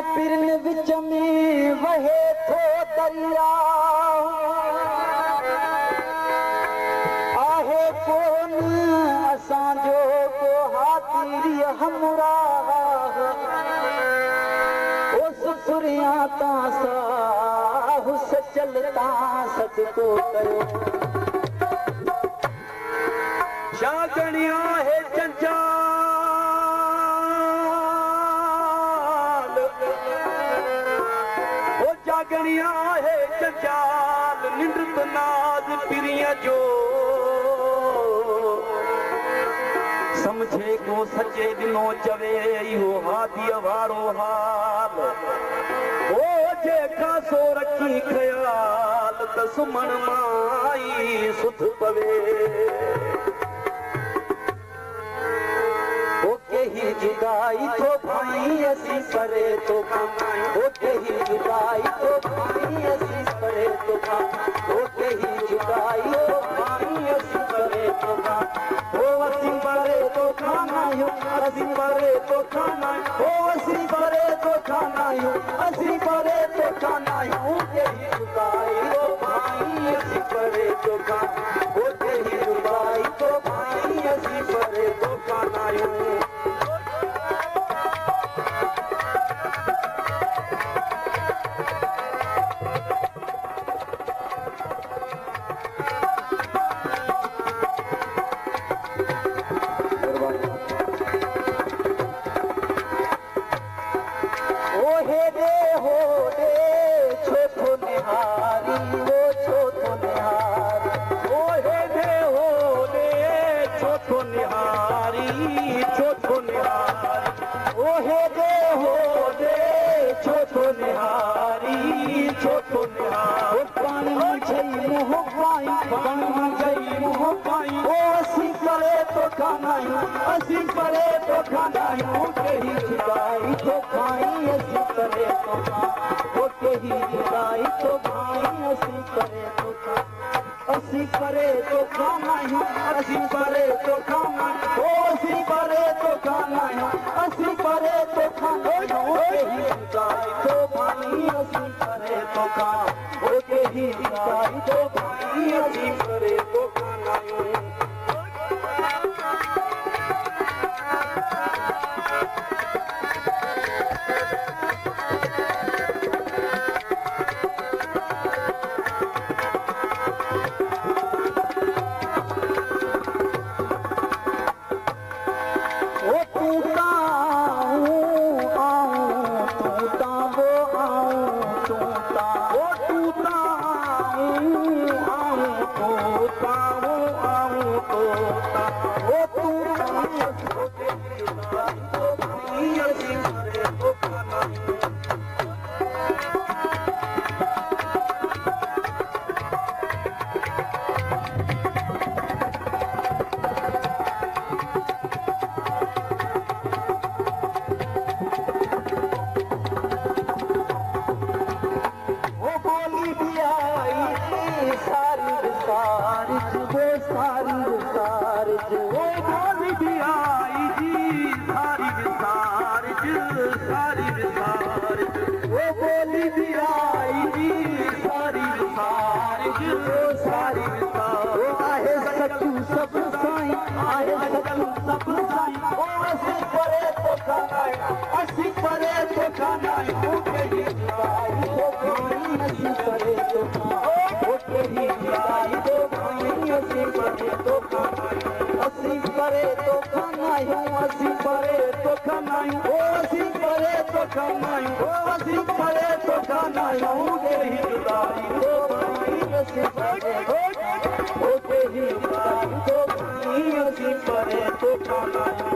पिरन विच में वहे थो दरिया आहे कोन असांजो को हाथी हमराह ओ सुसुरिया तां साहु सचलता सदको कयो जागणिया है जंजाल ओ जागणिया है जंजाल निंद्र नाज पिरिया जो समझे को सचे दिनो चवे इहो हाथी वारो हाल ओ जेका सो रखी ख्याल त सुमन माई सुध पवे ही जुदाई तो भाई असी परे तो खाना होते ही जुदाई तो भाई असी परे तो खाना होते ही जुदाई तो भाई असी परे तो खाना हो असी परे तो खाना हो असी परे तो खाना हो असी परे तो खाना हो असी परे तो खाना होते ही जुदाई तो भाई असी परे तो खाना होते ही जुदाई तो भाई असी परे तो खाना असी परे तो खाना होते ही जुदाई तो भाई असी परे तो होते ही जुदाई तो भाई असी परे तो असी परे तो खाना असी परे तो खाना हो असी परे तो खाना असी परे तो खाना होते ही जुदाई तो भाई असी परे तो खाना होते ही जुदाई तो भाई असी परे तो खाना असी परे तो खाना होते ही जुदाई तो भाई असी परे तो होते ही जुदाई तो भाई असी परे तो खाना असी परे तो खाना असी परे तो खाना हो असी परे तो खाना हो असी परे तो खाना होते ही जुदाई तो भाई असी परे होते ही जुदाई तो भाई असी परे तो खाना